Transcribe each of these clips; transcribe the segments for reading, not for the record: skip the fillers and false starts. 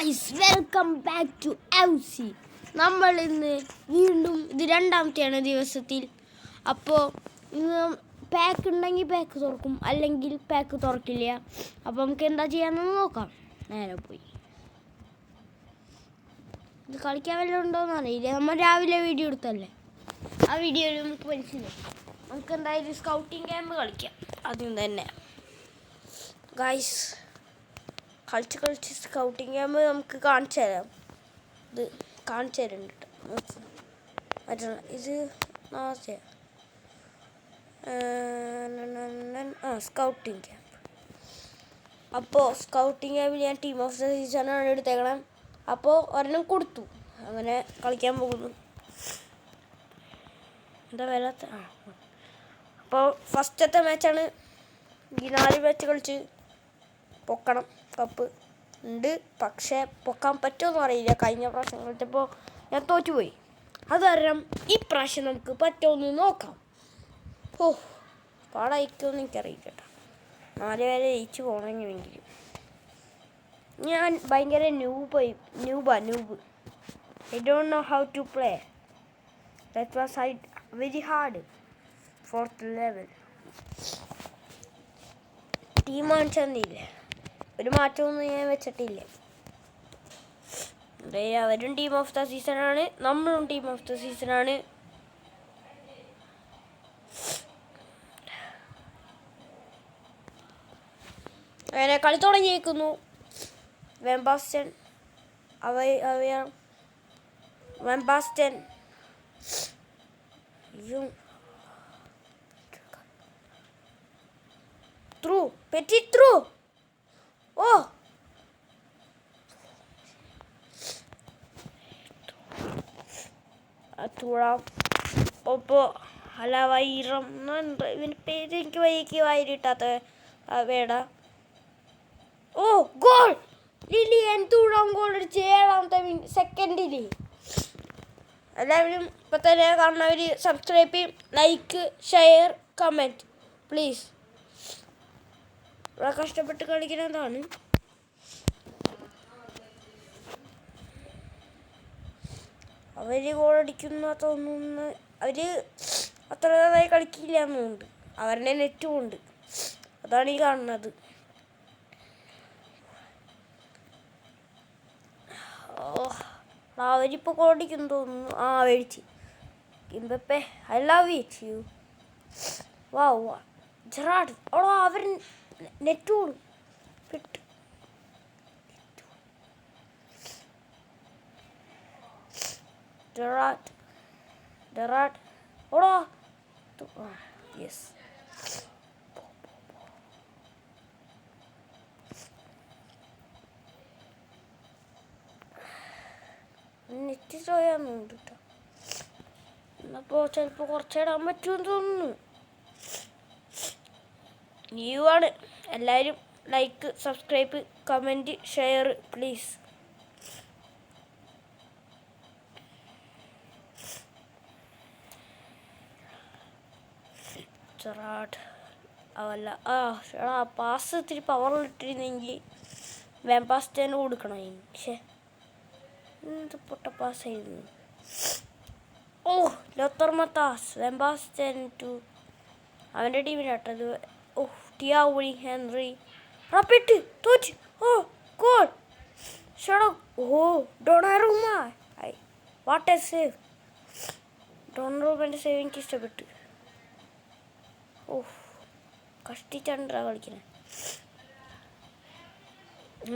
Guys welcome back to FC. നമ്മൾ ഇന്ന് വീണ്ടും ഇത് രണ്ടാമത്തെയാണ് ദിവസത്തിൽ. അപ്പോൾ ഇന്ന് പാക്ക് ഉണ്ടെങ്കിൽ പാക്ക് തുറക്കും, അല്ലെങ്കിൽ പാക്ക് തുറക്കില്ല. അപ്പോൾ നമുക്ക് എന്താ ചെയ്യാമെന്ന് നോക്കാം. നേരെ പോയി ഇത് കളിക്കാൻ വല്ലതും ഉണ്ടോയെന്ന് അറിയില്ല. നമ്മൾ രാവിലെ വീഡിയോ എടുത്തല്ലേ, ആ വീഡിയോയിൽ നമുക്ക് മനസ്സിലായി. നമുക്ക് എന്തായാലും സ്കൗട്ടിങ് ക്യാമ്പ് കളിക്കാം ആദ്യം തന്നെ. ഗൈസ് കളിച്ച് സ്കൗട്ടിങ് ക്യാമ്പ് നമുക്ക് കാണിച്ചു തരാം. ഇത് കാണിച്ചു തരുന്നുണ്ട് മറ്റുള്ള ഇത് സ്കൗട്ടിങ് ക്യാമ്പ്. അപ്പോൾ സ്കൗട്ടിങ് ക്യാമ്പിൽ ഞാൻ ടീം ഓഫ് ദ സീസണാണ് എടുത്തേക്കണം. അപ്പോൾ ഒരെണ്ണം കൊടുത്തു, അങ്ങനെ കളിക്കാൻ പോകുന്നു. എന്താ വരാത്ത അപ്പോൾ ഫസ്റ്റത്തെ മാച്ചാണ്. ഈ 4 മാച്ച് കളിച്ച് പൊക്കണം. കപ്പ് ഉണ്ട്, പക്ഷേ പൊക്കാൻ പറ്റുമെന്ന് അറിയില്ല. കഴിഞ്ഞ പ്രാവശ്യം കളിച്ചപ്പോൾ ഞാൻ തോറ്റുപോയി. അത് കാരണം ഈ പ്രാവശ്യം നമുക്ക് പറ്റുമെന്ന് നോക്കാം. പാടായിരിക്കുമെന്ന് എനിക്കറിയില്ല കേട്ടോ. 4 പേരെ ജയിച്ച് പോകണമെങ്കിലും ഞാൻ ഭയങ്കര noob. I don't know how to play. That was very hard. 4th level team കാണിച്ചെന്നില്ലേ, ഒരു മാറ്റമൊന്നും ഞാൻ വെച്ചിട്ടില്ല. അവരും ടീം ഓഫ് ദ സീസണാണ്, നമ്മളും ടീം ഓഫ് ദ സീസണാണ്. അങ്ങനെ കളി തുടങ്ങിയിരിക്കുന്നു. വെംബാസ്റ്റൻ വെംബാസ്റ്റൻ ത്രൂ പെറ്റി ത്രൂ. ഒപ്പോ അല്ല വൈറം ഇവൻ്റെ പേര് എനിക്ക് വൈകി വായിരിട്ടാത്ത വേട. ഗോൾ! ലിലിയൻ തൂഴാം ഗോൾ അടിച്ച് 7ാമത്തെ സെക്കൻഡിൽ. എല്ലാവരും ഇപ്പം തന്നെ കാണുന്നവർ സബ്സ്ക്രൈബ് ചെയ്യും, ലൈക്ക്, ഷെയർ, കമൻറ്റ് പ്ലീസ്. ഇവിടെ കഷ്ടപ്പെട്ട് കളിക്കുന്നതാണ്. അവർ ഗോളടിക്കുന്ന തോന്നുന്നു. അവർ അത്ര നന്നായി കളിക്കില്ല എന്നുണ്ട്. അവരുടെ നെറ്റും ഉണ്ട്, അതാണ് ഈ കാണുന്നത്. അവരിപ്പോൾ ഗോളടിക്കുന്നു തോന്നുന്നു. മേടിച്ച് Mbappe. I love it you. Wow Gerard. അവർ നെറ്റും കിട്ടും. Gerard. Yes. നെറ്റ് ചോയാന്നുണ്ട് കേട്ടോ. എന്നപ്പോൾ ചിലപ്പോൾ കുറച്ചിടാൻ പറ്റുമെന്ന് തോന്നുന്നു. ന്യൂ ആണ്. എല്ലാവരും like, subscribe, comment, share please. അവല്ല പാസ് ഇത്തിരി പവറിലിട്ടിരുന്നെങ്കിൽ വെംബാസ്റ്റന് കൊടുക്കണമായിരുന്നു. പക്ഷേ എന്ത് പൊട്ട പാസ്സായിരുന്നു. ലോത്തർ മത്താസ് വെംബാസ്റ്റൻ ടു അവൻ്റെ ടീമിലാട്ടത്. ടിയാവുളി ഹെൻറി പെട്ട് തോറ്റ്. Goal! Donnarumma. What a save! ഡൊണാറുമൻ്റെ സേവ് എനിക്ക് ഇഷ്ടപ്പെട്ടു. കഷ്ടിച്ചാണ്ടാ കളിക്കുന്നത്.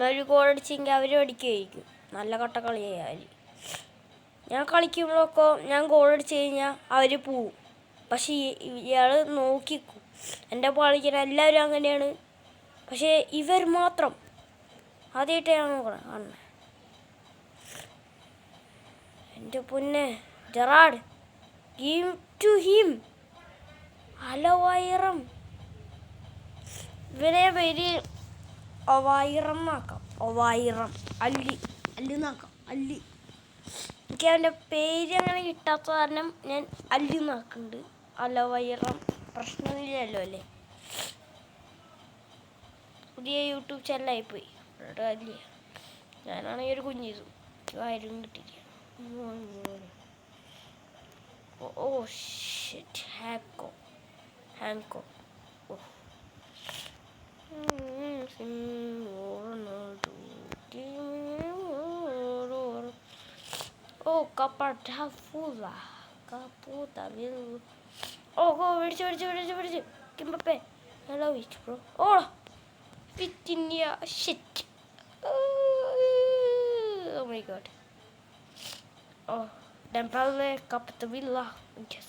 ഒരു ഗോൾ അടിച്ചെങ്കിൽ അവരും അടിക്കുമായിരിക്കും. നല്ല കട്ട കളിയായി അവർ. ഞാൻ കളിക്കുമ്പോഴൊക്കെ ഞാൻ ഗോൾ അടിച്ച് കഴിഞ്ഞാൽ അവർ പോവും. പക്ഷേ ഇയാൾ നോക്കിക്കും. എൻ്റെ ഒപ്പം കളിക്കുന്ന എല്ലാവരും അങ്ങനെയാണ്. പക്ഷേ ഇവർ മാത്രം ആദ്യമായിട്ട് ഞാൻ കാണുന്നത്. എൻ്റെ പൊന്നെ ജെറാർഡ്, ഗിവ് ടു ഹിം. വൈറം. ഇവരെ പേര് വൈറം എന്നാക്കാം. വൈറം അല്ലിന്നാക്കാം. അല്ലി. എനിക്ക് അവൻ്റെ പേര് അങ്ങനെ കിട്ടാത്ത കാരണം ഞാൻ അല്ലിന്നാക്കുന്നുണ്ട്. വൈറം പ്രശ്നമില്ലല്ലോ അല്ലേ. പുതിയ യൂട്യൂബ് ചാനലായിപ്പോയി. ഞാനാണെങ്കിൽ ഒരു കുഞ്ഞിത് ആരും കിട്ടിയില്ല. ഓ ഷിറ്റ്, ഹാങ്കോ ഓ ഓ കപ്പൂത ഓ ഓ പിടിച്ചു കിംബപ്പേ. Hello which bro. ഓ വിത്തിന്യ shit. Oh my god. Oh, Dembele Capdevila. Yes.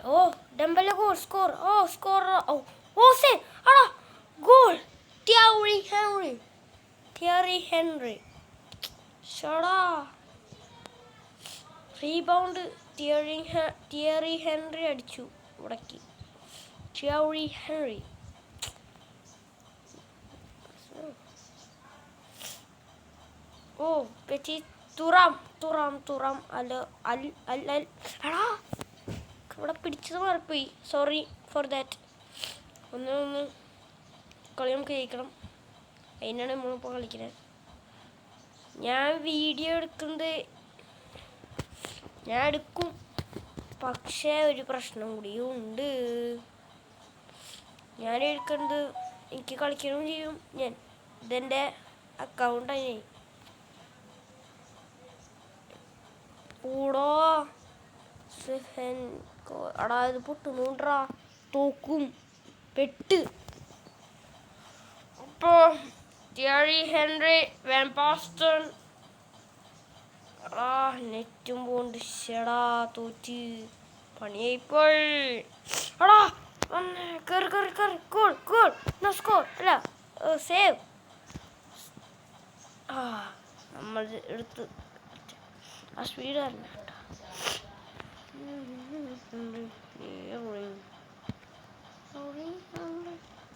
Oh, Dembele goal, score. Oh, score. Oh, say. Ah, goal. Thierry Henry. Shut up. Rebound. Thierry Henry അടിച്ചു മുടക്കി. Thierry Henry. ഓ petty Thuram അല്ല എടാ ഇവിടെ പിടിച്ചത് മാറിപ്പോയി. Sorry for that. ഒന്ന് കളി നമുക്ക് ജയിക്കണം. അതിനാണ് നമ്മളിപ്പോൾ കളിക്കുന്നത്. ഞാൻ വീഡിയോ എടുക്കുന്നത് ഞാൻ എടുക്കും, പക്ഷേ ഒരു പ്രശ്നം കൂടിയും ഉണ്ട്. ഞാൻ എടുക്കുന്നത് എനിക്ക് കളിക്കുകയും ചെയ്യും. ഇതെൻ്റെ അക്കൗണ്ടാണ്. കൂടോ എടാ ഇത് പൊട്ടുന്നുണ്ടാ, തോക്കും പെട്ട്. അപ്പോൾ തിയറി ഹെൻറി വാൻ ബാസ്റ്റൺ. എടാ നെറ്റും പോണ്ട്. ഷെടാ തോറ്റ് പണിയായിപ്പോൾ. എടാ കയറി ഗോൾ സ്കോർ അല്ല സേവ്. നമ്മൾ എടുത്ത് ആ സ്പീഡ് തന്നെ കേട്ടോ.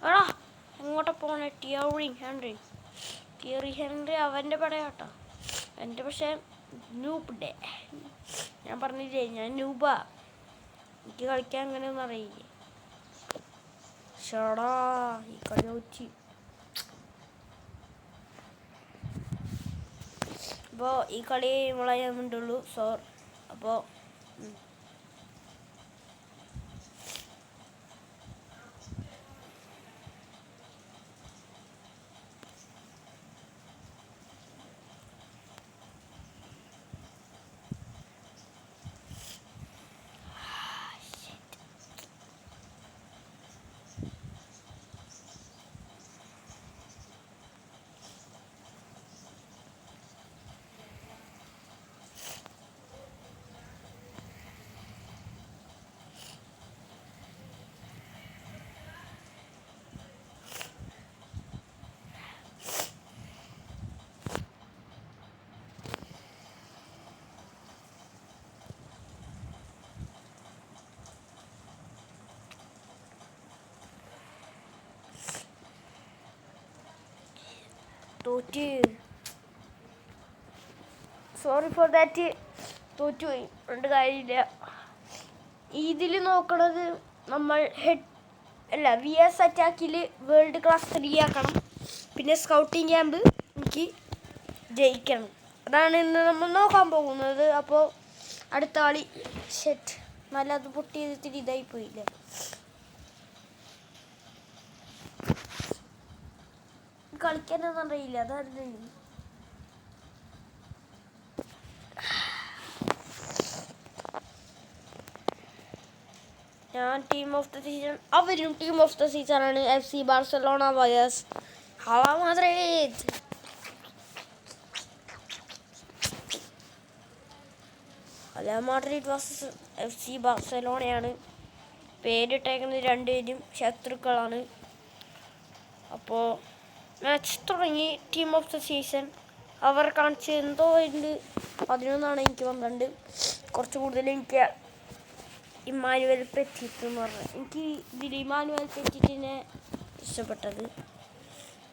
എടാ എങ്ങോട്ടാ പോണേ? തിയറി ഹെൻറി അവൻ്റെ പടയാട്ടോ. എൻ്റെ പക്ഷേ നൂബ്. ഞാൻ പറഞ്ഞില്ലേ ഞാൻ നൂബാ, എനിക്ക് കളിക്കാൻ അങ്ങനെയൊന്നും അറിയില്ലേ. ഷടാ ഈ കളി വെച്ച്. അപ്പോൾ ഈ കളി നമ്മളെ ഞാൻ വേണ്ടുള്ളൂ. അപ്പോൾ തോറ്റ്. Sorry for that. തോറ്റുപോയി, രണ്ട് കാര്യമില്ല. ഇതിൽ നോക്കണത് നമ്മൾ VS അറ്റാക്കിൽ വേൾഡ് ക്ലാസ് 3 ആക്കണം. പിന്നെ സ്കൗട്ടിങ് ക്യാമ്പ് എനിക്ക് ജയിക്കണം. അതാണ് ഇന്ന് നമ്മൾ നോക്കാൻ പോകുന്നത്. അപ്പോൾ അടുത്ത കളി നല്ലത് പൊട്ടിയത് ഇത്തിരി ഇതായിപ്പോയില്ല. കളിക്കാനൊന്നും അറിയില്ല, അതായിരുന്നു. ഞാൻ ടീം ഓഫ് ദ സീസൺ, അവരും ടീം ഓഫ് ദ സീസണാണ്. FC ബാർസലോണ വയസ് ഹവാ മാദ്രിദ്. ഹവാ മാദ്രിദ് വേഴ്സസ് FC ബാർസലോണയാണ്. പേരിട്ടേക്കുന്നത് രണ്ടുപേരും ശത്രുക്കളാണ്. അപ്പോൾ മാച്ച് തുടങ്ങി. ടീം ഓഫ് ദ സീസൺ അവർ കാണിച്ച് എന്തോ ഉണ്ട്. 11 എനിക്ക് 12. കുറച്ച് കൂടുതൽ എനിക്ക് ഇമ്മാനുവൽ പെറ്റിറ്റ് എന്ന് പറഞ്ഞത്. എനിക്ക് ഇതിൽ ഇമ്മാനുവൽ പെറ്റിറ്റിനെ ഇഷ്ടപ്പെട്ടത്.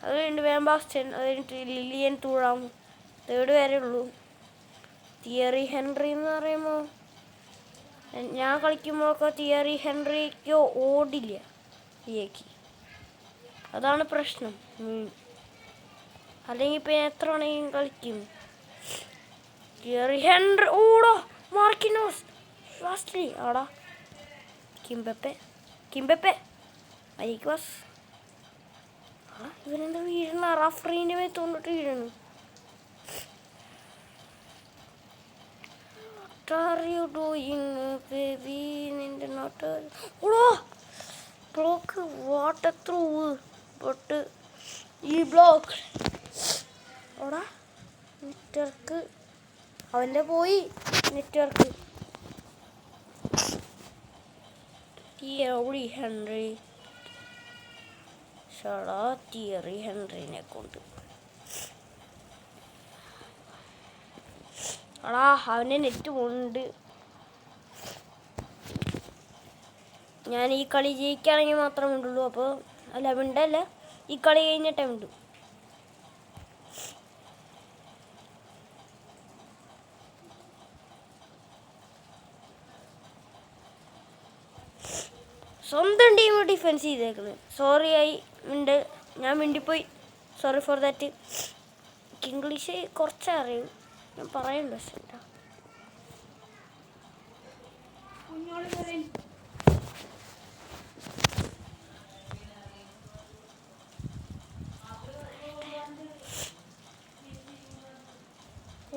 അത് കഴിഞ്ഞിട്ട് വാൻ ബാസ്റ്റൺ, അത് കഴിഞ്ഞിട്ട് ലിലിയൻ തുഴാം, 3rd വരെ ഉള്ളൂ. തിയറി ഹെൻറി എന്ന് പറയുമ്പോൾ ഞാൻ കളിക്കുമ്പോഴൊക്കെ തിയറി ഹെൻറിക്ക് ഓടില്ല. അതാണ് പ്രശ്നം. അല്ലെങ്കിൽ ഇപ്പം ഞാൻ എത്ര വേണമെങ്കിലും കളിക്കും. തിയറി ഹെൻറി, ഓടോ മാർക്കിനോസ്, ലാസ്റ്റ്ലി ആടാ, കിംബെപ്പെ മരിക്കോസ്. ഇവനെന്താ വീഴണ? റഫറീൻ്റെ മേൽ തോന്നിട്ട് വീഴണു. ബ്ലോക്ക് വാട്ടർ ത്രൂ പൊട്ട് ഈ ബ്ലോക്ക് ഓടാ. നെറ്റ്വർക്ക് അവൻ്റെ പോയി നെറ്റ്വർക്ക്. തിയറി ഹെൻറി ഷടാ, തിയറി ഹെൻറിനെ കൊണ്ട് അടാ അവൻ്റെ നെറ്റ് ഉണ്ട്. ഞാൻ ഈ കളി ജയിക്കുകയാണെങ്കിൽ മാത്രമേ ഉണ്ടുള്ളൂ. അപ്പോൾ അല്ല മിണ്ടല്ല, ഈ കളി കഴിഞ്ഞിട്ടേ ഉണ്ട്. സ്വന്തം ടീം ഡിഫെൻസ് ചെയ്തേക്കുന്നത്. സോറി ആയി ഉണ്ട്, ഞാൻ മിണ്ടിപ്പോയി. Sorry for that. ഇംഗ്ലീഷ് കുറച്ചേ അറിയൂ, ഞാൻ പറയണ്ട.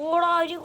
ഓടാ ഒരു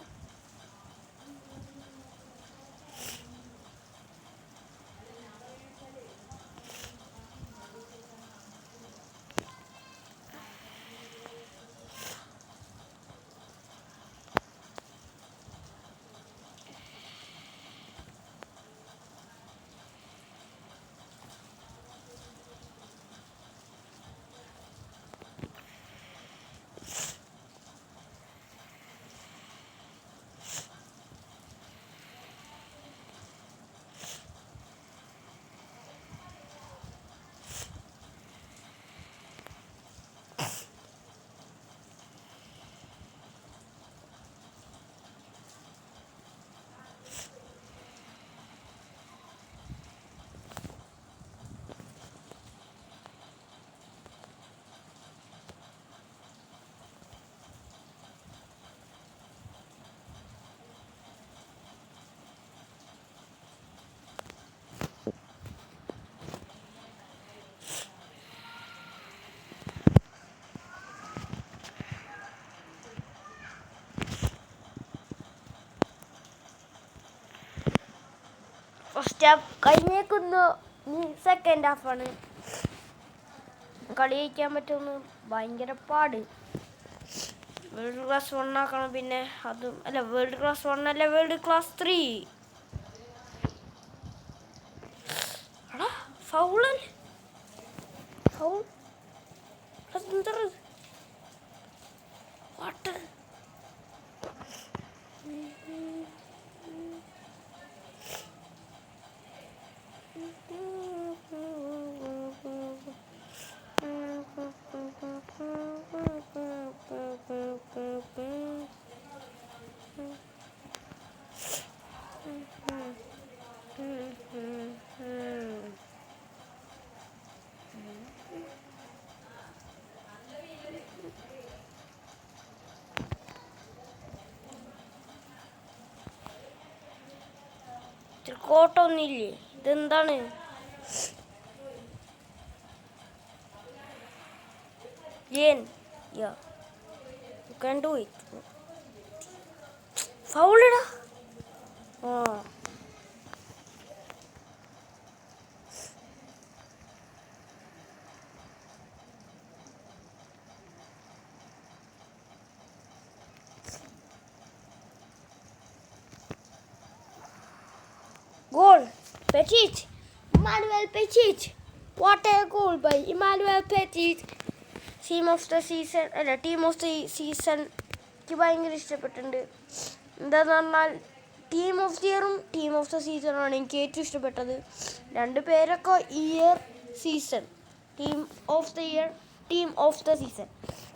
ഫസ്റ്റ് ഹാഫ് കഴിഞ്ഞേക്കുന്നു. സെക്കൻഡ് ഹാഫാണ്. കളി ജയിക്കാൻ പറ്റുമെന്ന് ഭയങ്കര പാട്. വേൾഡ് ക്ലാസ് 1 ആക്കണം. പിന്നെ അതും അല്ല, വേൾഡ് ക്ലാസ് 1 അല്ല, വേൾഡ് ക്ലാസ് 3. എടാ ഫൗളല്ലേ, ഫൗൾ എന്താ വാട്ട്? കോട്ടൊന്നുമില്ലേ? ഇതെന്താണ്? Yeah, you can do it. Foul ida. Goal. Petit. Emmanuel Petit. What a goal by Emmanuel Petit. Team of the season അല്ല, ടീം ഓഫ് ദ സീസൺ എനിക്ക് ഭയങ്കര ഇഷ്ടപ്പെട്ടിട്ടുണ്ട്. എന്താന്ന് പറഞ്ഞാൽ ടീം ഓഫ് ദി ഇയറും ടീം ഓഫ് ദ സീസണാണ് എനിക്ക് ഏറ്റവും ഇഷ്ടപ്പെട്ടത്. രണ്ട് പേരൊക്കെ year season, team of the year, team of the season,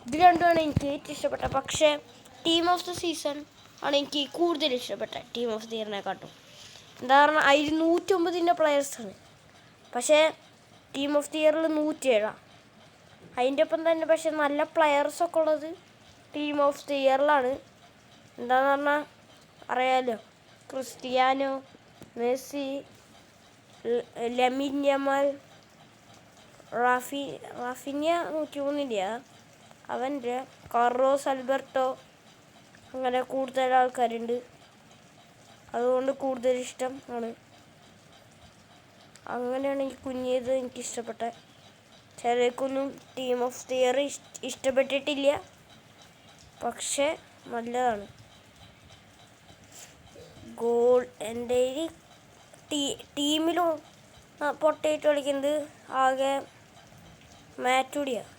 ഇത് രണ്ടുമാണ് എനിക്ക് ഏറ്റവും ഇഷ്ടപ്പെട്ടത്. പക്ഷേ ടീം ഓഫ് ദ സീസൺ ആണ് എനിക്ക് കൂടുതൽ ഇഷ്ടപ്പെട്ടത് ടീം ഓഫ് ദി ഇയറിനെക്കാട്ടും. എന്താ പറഞ്ഞാൽ അതിൽ 109 പ്ലെയേഴ്സാണ്, പക്ഷേ ടീം ഓഫ് ദി ഇയറിൽ 107. അതിൻ്റെ ഒപ്പം തന്നെ പക്ഷെ നല്ല പ്ലെയേഴ്സൊക്കെ ഉള്ളത് ടീം ഓഫ് ദി ഇയറിലാണ്. എന്താന്ന് പറഞ്ഞാൽ അറിയാലോ, ക്രിസ്റ്റിയാനോ, മെസ്സി, ലമിൻ യമാൽ, റാഫിന്യ 103 അവൻ്റെ, കാർലോസ് അൽബർട്ടോ, അങ്ങനെ കൂടുതൽ ആൾക്കാരുണ്ട്. അതുകൊണ്ട് കൂടുതൽ ഇഷ്ടം ആണ്. അങ്ങനെയാണ് എനിക്ക് കുഞ്ഞേത് എനിക്കിഷ്ടപ്പെട്ടെ. ചിലർക്കൊന്നും ടീം ഓഫ് ദി ഇയർ ഇഷ്ടപ്പെട്ടിട്ടില്ല, പക്ഷെ നല്ലതാണ്. ഗോൾ എൻ്റെ ടീമിലും പൊട്ടയിട്ട് കളിക്കുന്നത് ആകെ മാറ്റൂടിയാണ്.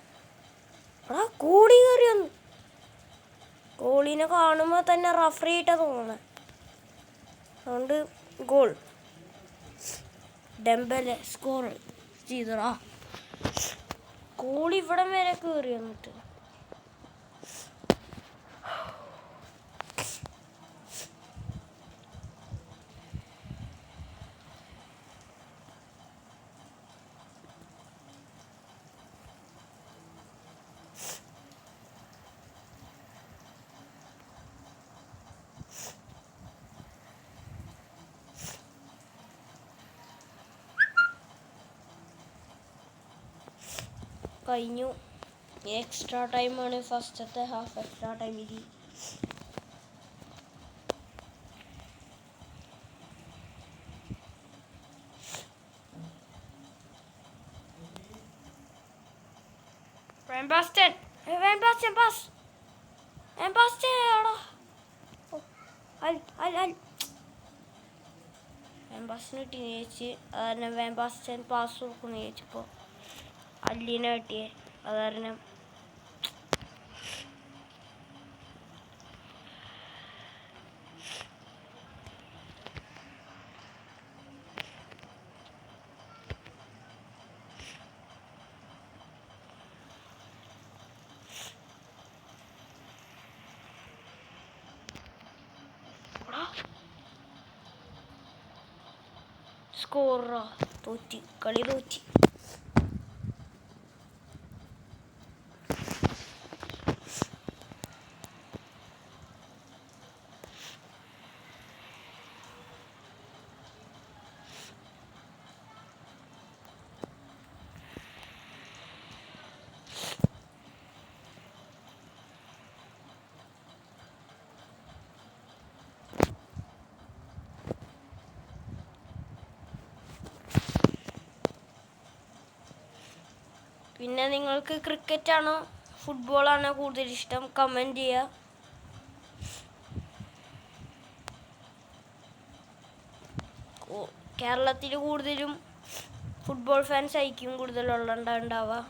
കോളി കയറി വന്നു. കോളിനെ കാണുമ്പോൾ തന്നെ റഫറി ആയിട്ടാണ് തോന്നണേ. അതുകൊണ്ട് ഗോൾ ഡെംബലെ സ്കോർ ചെയ്തടാ. കോളി ഇവിടം വരെ കയറി വന്നിട്ട് കഴിഞ്ഞു. എക്സ്ട്രാ ടൈമാണ് ഫസ്റ്റത്തെ ഹാഫ്. എക്സ്ട്രാ ടൈമിൽ വാംബാസ്റ്റിന് കിട്ടി ചേച്ചി. അതുകാരണം വാംബാസ്റ്റൻ പാസ് കൊടുക്കുന്നു ചേച്ചിപ്പോൾ അല്ലീനെ കിട്ടിയേ. അത് കാരണം സ്കോറാ തോറ്റി, കളി തോറ്റി. പിന്നെ നിങ്ങൾക്ക് ക്രിക്കറ്റാണോ ഫുട്ബോളാണോ കൂടുതൽ ഇഷ്ടം? കമൻറ്റ് ചെയ്യുക. കേരളത്തിൽ കൂടുതലും ഫുട്ബോൾ ഫാൻസ് ആയിരിക്കും കൂടുതലുണ്ടാവുക.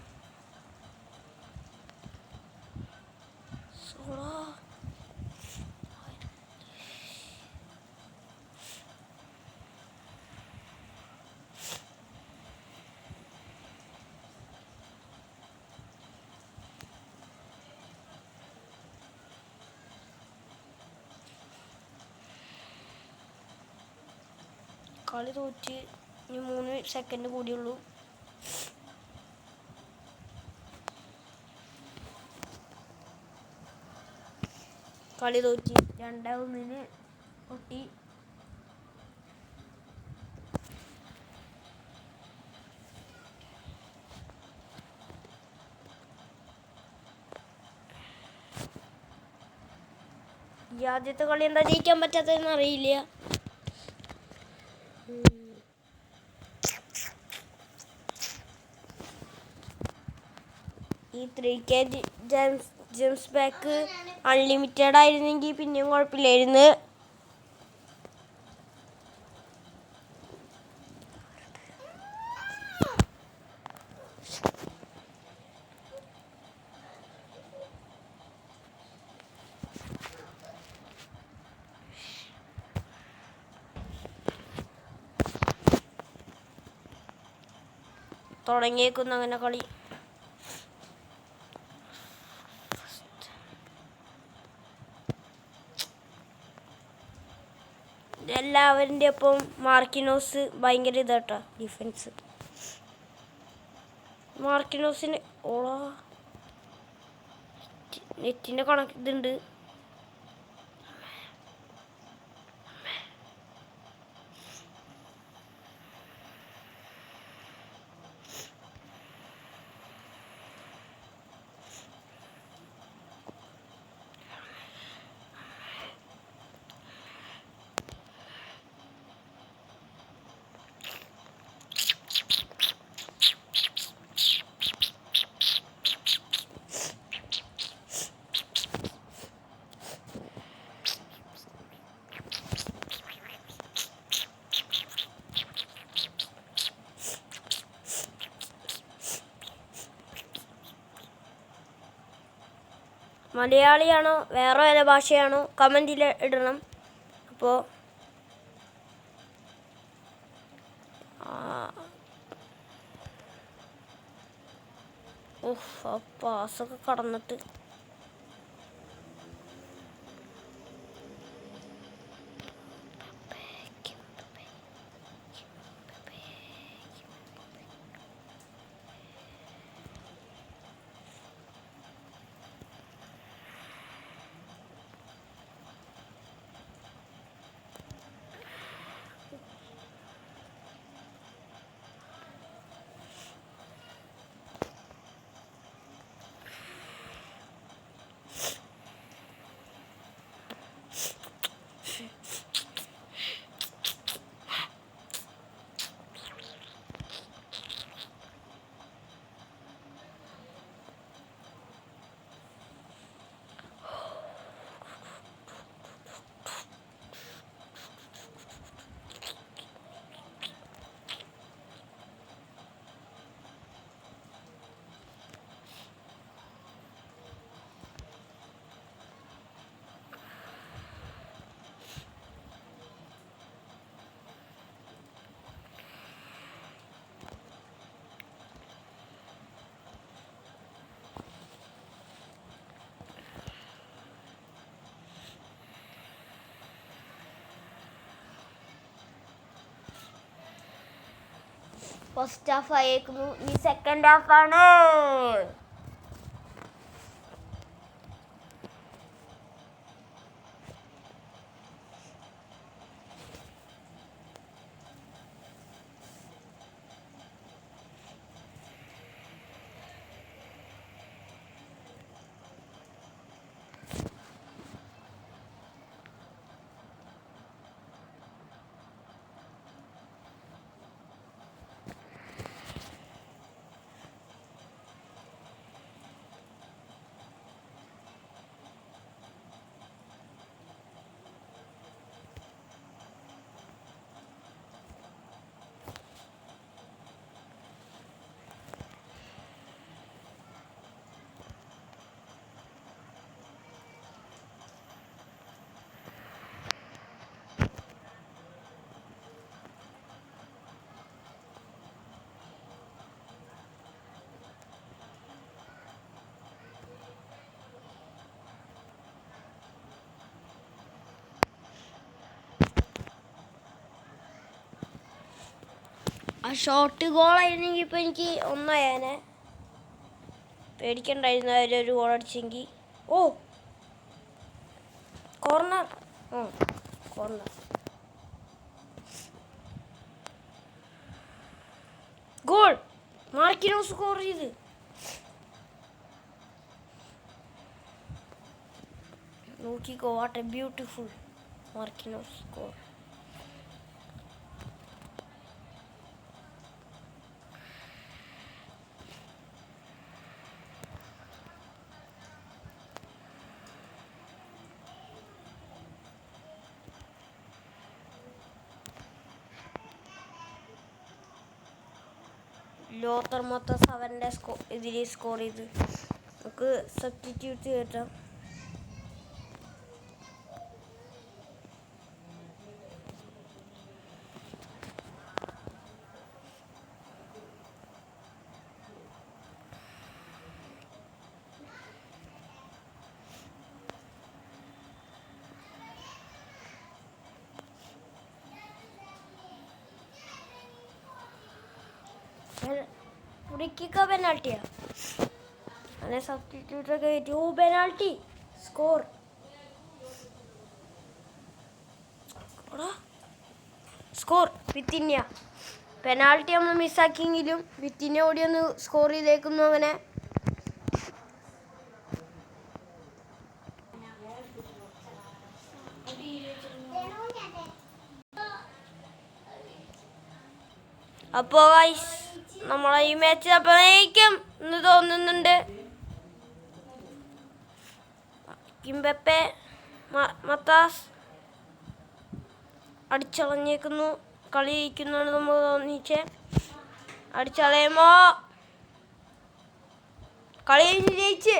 കളി തോറ്റ് ഇനി 3 സെക്കൻഡ് കൂടിയുള്ളൂ. കളി തോറ്റ് 2-1 പൊട്ടി. ഈ ആദ്യത്തെ കളി എന്താ ജയിക്കാൻ പറ്റാത്തതെന്ന് അറിയില്ല. ഈ 3K ജെംസ് ബാക്ക് അൺലിമിറ്റഡ് ആയിരുന്നെങ്കിൽ പിന്നെയും കുഴപ്പമില്ലായിരുന്നു. തുടങ്ങിയേക്കുന്നു അങ്ങനെ കളി. എല്ലാവരുടെ ഒപ്പം മാർക്കിനോസ് ഭയങ്കര ഇതാട്ടോ ഡിഫൻസ്. മാർക്കിനോസിന് ഓളാ നെറ്റിൻ്റെ കണക്ക് ഇതുണ്ട്. മലയാളിയാണോ വേറെ വല്ല ഭാഷയാണോ കമൻറ്റിൽ ഇടണം. അപ്പോൾ ആ പാസ്സൊക്കെ കടന്നിട്ട് ഫസ്റ്റ് ഹാഫ് ആയേക്കുന്നു. ഈ സെക്കൻഡ് ഹാഫാണ്. ആ ഷോട്ട് ഗോളായിരുന്നെങ്കിൽ ഇപ്പം എനിക്ക് ഒന്നായേനെ. പേടിക്കണ്ടായിരുന്നു അവരൊരു ഗോൾ അടിച്ചെങ്കിൽ. ഓ corner. Corner goal. Marquinhos score ചെയ്ത്. നോക്കിക്കോ, what a beautiful Marquinhos score. Lothar Matthaus അവൻ്റെ ഇതിൽ സ്കോർ ചെയ്ത്. നമുക്ക് സബ്സ്റ്റിറ്റ്യൂട്ട് കേട്ടാം. ഫ്രീ കിക്കോ പെനാൾട്ടിയാ? അങ്ങനെ സബ്സ്റ്റിറ്റ്യൂട്ടൊക്കെ കയറ്റി. ഓ പെനാൾട്ടി സ്കോർ. സ്കോർ വിത്തിന്യ. പെനാൾട്ടി നമ്മൾ മിസ്സാക്കിയെങ്കിലും വിത്തിന്യ ഓടി ഒന്ന് സ്കോർ ചെയ്തേക്കുന്നു. അങ്ങനെ അപ്പോൾ ഗൈസ് നമ്മളെ ഈ മാച്ച് അപ്പോഴേക്കും എന്ന് തോന്നുന്നുണ്ട്. കിംബപ്പെ മത്താസ് അടിച്ചളഞ്ഞേക്കുന്നു. കളി ജയിക്കുന്നതാണ് നമ്മൾ തോന്നിച്ചേ. അടിച്ചളയുമോ? കളി കഴിഞ്ഞ് ജയിച്ച്.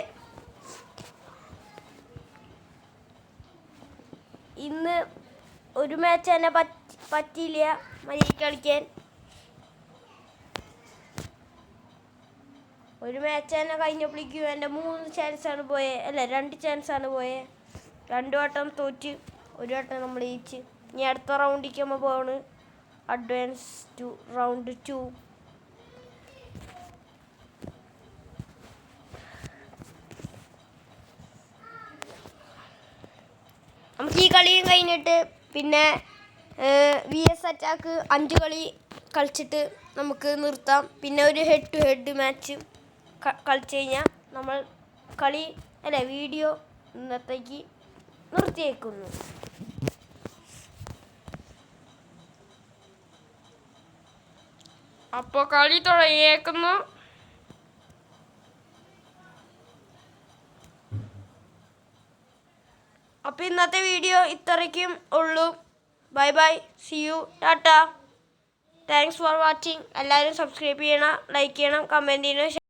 ഇന്ന് ഒരു മാച്ച് തന്നെ പറ്റിയില്ല മര്യാദയ്ക്ക് കളിക്കാൻ. ഒരു മാച്ച് തന്നെ കഴിഞ്ഞപ്പോഴേക്കും എൻ്റെ 3 ചാൻസാണ് പോയത്. അല്ല 2 ചാൻസാണ് പോയത്. 2 വട്ടം തോറ്റ്, 1 വട്ടം നമ്മൾ ജയിച്ച്. ഇനി അടുത്ത റൗണ്ടിലേക്ക് നമ്മൾ പോവാണ്. Advance to round 2. നമുക്ക് ഈ കളിയും കഴിഞ്ഞിട്ട് പിന്നെ VS അറ്റാക്ക് 5 കളി കളിച്ചിട്ട് നമുക്ക് നിർത്താം. പിന്നെ ഒരു ഹെഡ് ടു ഹെഡ് മാച്ച് കളിച്ചു കഴിഞ്ഞാൽ നമ്മൾ വീഡിയോ ഇന്നത്തേക്ക് നിർത്തിയേക്കുന്നു. അപ്പോൾ കളി തുടങ്ങിയേക്കുന്നു. അപ്പോൾ ഇന്നത്തെ വീഡിയോ ഇത്രയ്ക്കും ഉള്ളൂ. Bye bye, see you, tata. Thanks for watching. എല്ലാവരും സബ്സ്ക്രൈബ് ചെയ്യണം, ലൈക്ക് ചെയ്യണം, കമൻറ്റ് ചെയ്യണം.